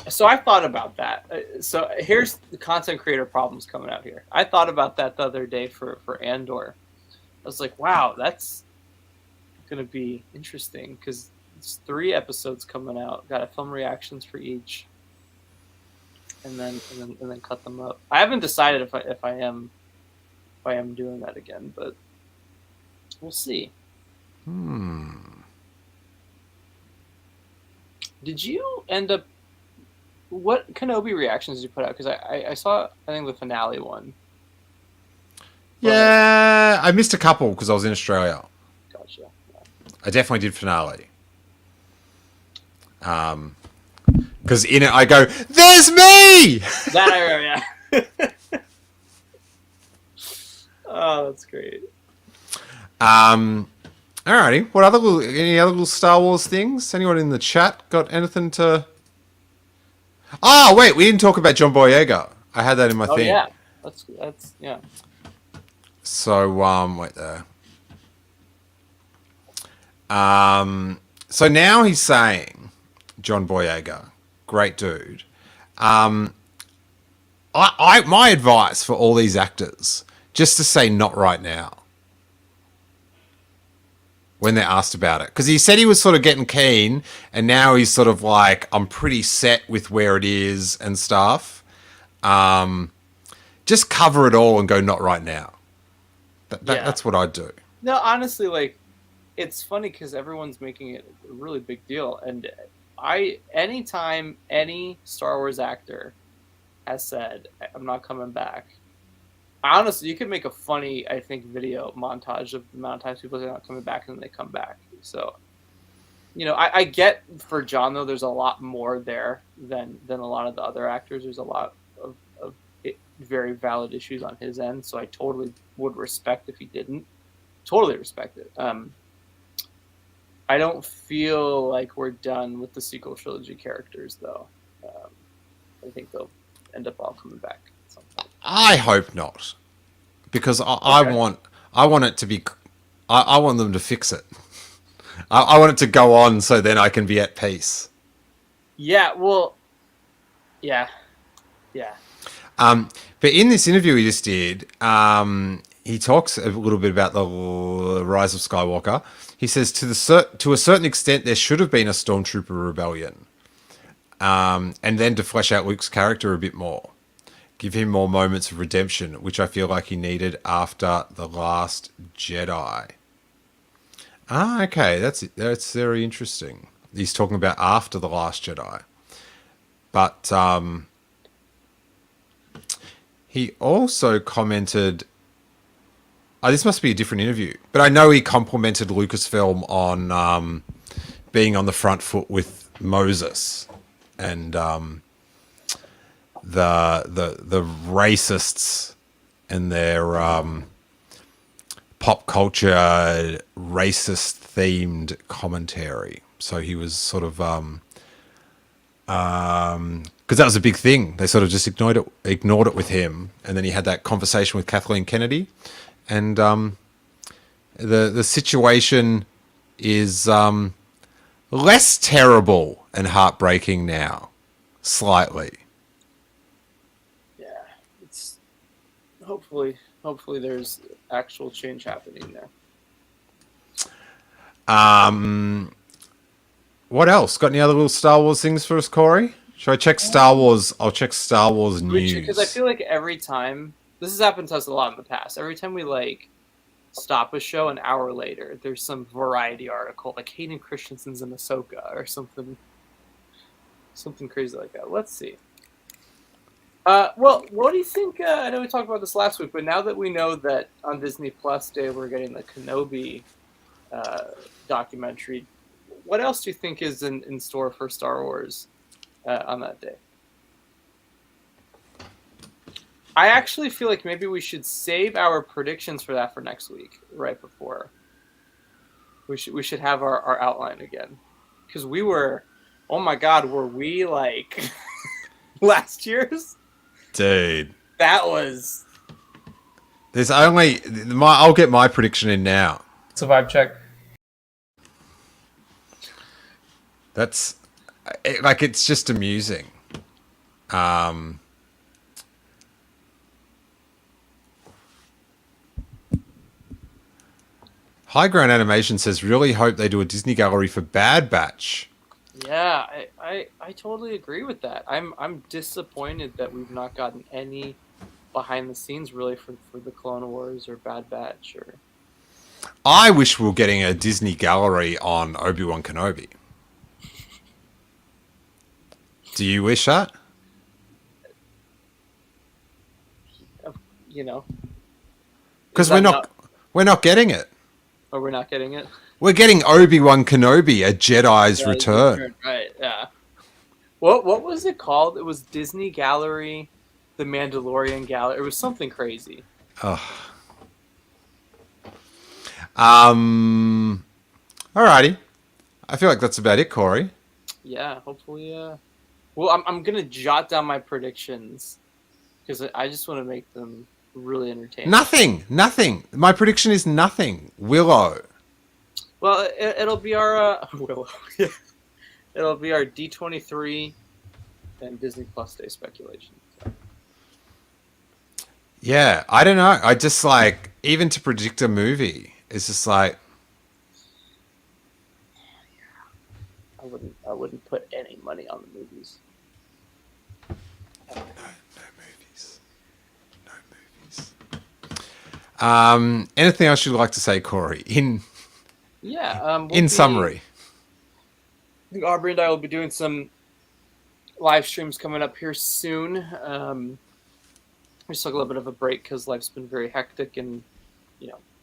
So I thought about that. So here's the content creator problems coming out here. I thought about that the other day for Andor. I was like, wow, that's gonna be interesting because it's 3 episodes coming out. Got to film reactions for each, and then cut them up. I haven't decided if I am doing that again, but we'll see. Did you end up? What Kenobi reactions did you put out? Because I saw I think the finale one. Yeah, I missed a couple because I was in Australia. Gotcha. Yeah. I definitely did finale. Because in it I go, "There's me." That I remember. Yeah. Oh, that's great. Alrighty. Any other little Star Wars things? Anyone in the chat got anything to? Oh wait, we didn't talk about John Boyega. I had that in my thing. Yeah, that's yeah. So wait there. So now he's saying, John Boyega, great dude. My advice for all these actors, just to say not right now. When they're asked about it. Because he said he was sort of getting keen, and now he's sort of like, I'm pretty set with where it is and stuff. Just cover it all and go, not right now. That's what I'd do. No, honestly, like, it's funny because everyone's making it a really big deal, and anytime any Star Wars actor has said, "I'm not coming back," honestly, you could make a funny, I think, video montage of the amount of times people say they're not coming back and then they come back. So, I get for John though, there's a lot more there than a lot of the other actors. There's a lot of very valid issues on his end, so I totally would respect if he didn't. Totally respect it. I don't feel like we're done with the sequel trilogy characters, though. I think they'll end up all coming back at some point. I hope not, because I want it to be. I want them to fix it. I want it to go on so then I can be at peace. Yeah. Well. Yeah. But in this interview he just did, he talks a little bit about the rise of Skywalker. He says, to a certain extent, there should have been a Stormtrooper rebellion. And then to flesh out Luke's character a bit more. Give him more moments of redemption, which I feel like he needed after The Last Jedi. Ah, okay. That's very interesting. He's talking about after The Last Jedi. But he also commented... Oh, this must be a different interview. But I know he complimented Lucasfilm on being on the front foot with Moses and the racists and their pop culture racist themed commentary. So he was sort of because that was a big thing. They sort of just ignored it with him, and then he had that conversation with Kathleen Kennedy. And the situation is less terrible and heartbreaking now, slightly. Yeah, it's hopefully there's actual change happening there. What else? Got any other little Star Wars things for us, Corey? Should I check Star Wars? I'll check Star Wars news. Because I feel like every time, this has happened to us a lot in the past, every time we stop a show an hour later, there's some variety article like Hayden Christensen's in Ahsoka or something crazy like that. Let's see. Well, what do you think? I know we talked about this last week, but now that we know that on Disney Plus Day we're getting the Kenobi documentary, what else do you think is in store for Star Wars on that day? I actually feel like maybe we should save our predictions for that for next week, right before. We should have our outline again, because we were, oh my god, were we like last year's? Dude, that was. There's only I'll get my prediction in now. It's a vibe check. That's like, it's just amusing. High Ground Animation says, really hope they do a Disney gallery for Bad Batch. Yeah, I totally agree with that. I'm disappointed that we've not gotten any behind the scenes really for the Clone Wars or Bad Batch or. I wish we were getting a Disney gallery on Obi-Wan Kenobi. Do you wish that? Because we're not getting it. Oh, we're not getting it? We're getting Obi-Wan Kenobi, A Jedi's Return. Right, yeah. What was it called? It was Disney Gallery, The Mandalorian Gallery. It was something crazy. Oh. Alrighty. I feel like that's about it, Corey. Yeah, hopefully. Well, I'm gonna jot down my predictions because I just want to make them really entertaining. Nothing. My prediction is nothing. Willow. Well, it'll be our Willow. It'll be our D23 and Disney Plus Day speculation. So. Yeah, I don't know. I just like, even to predict a movie, it's just like. I wouldn't put any money on the movies. No movies. Anything else you'd like to say, Corey? In summary, I think Aubrey and I will be doing some live streams coming up here soon. We just took a little bit of a break because life's been very hectic, and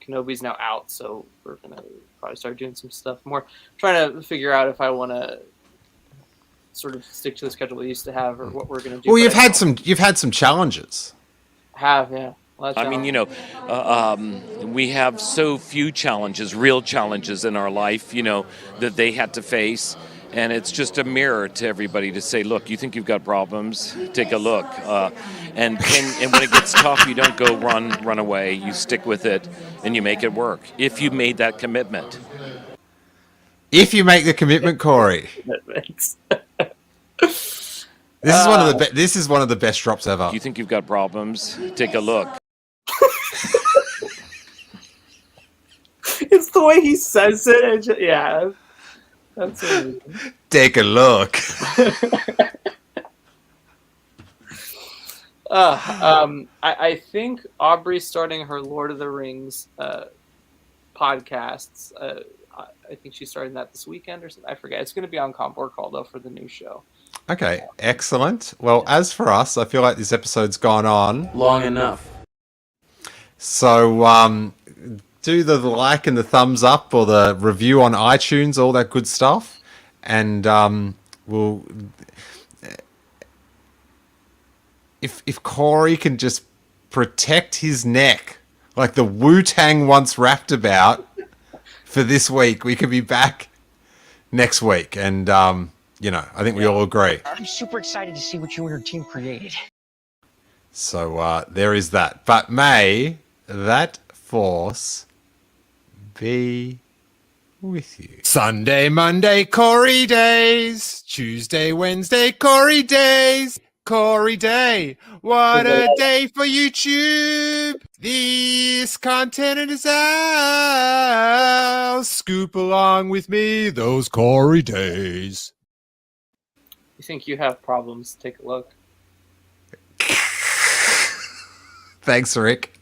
Kenobi's now out, so we're gonna probably start doing some stuff more. Trying to figure out if I want to sort of stick to the schedule we used to have, or what we're gonna do. Well, you've had some challenges. Yeah. I mean, we have so few challenges, real challenges in our life, that they had to face. And it's just a mirror to everybody to say, look, you think you've got problems? Take a look. And when it gets tough, you don't go run away. You stick with it, and you make it work. If you made that commitment. If you make the commitment, Corey. This is one of the best drops ever. You think you've got problems? Take a look. It's the way he says it. That's amazing. Take a look. I think Aubrey's starting her Lord of the Rings podcasts. I think she's starting that this weekend or something. I forget. It's going to be on Combor Call, though, for the new show. Okay, excellent. Well, as for us, I feel like this episode's gone on long enough. So, do the like and the thumbs up or the review on iTunes, all that good stuff. And we'll... If Corey can just protect his neck like the Wu-Tang once rapped about for this week, we could be back next week. And, I think we all agree. I'm super excited to see what you and your team created. So there is that. But may that force be with you. Sunday, Monday, Corey days. Tuesday, Wednesday, Corey days. Corey Day. What a day for YouTube. This content is ours. Scoop along with me those Corey days. You think you have problems? Take a look. Thanks, Rick.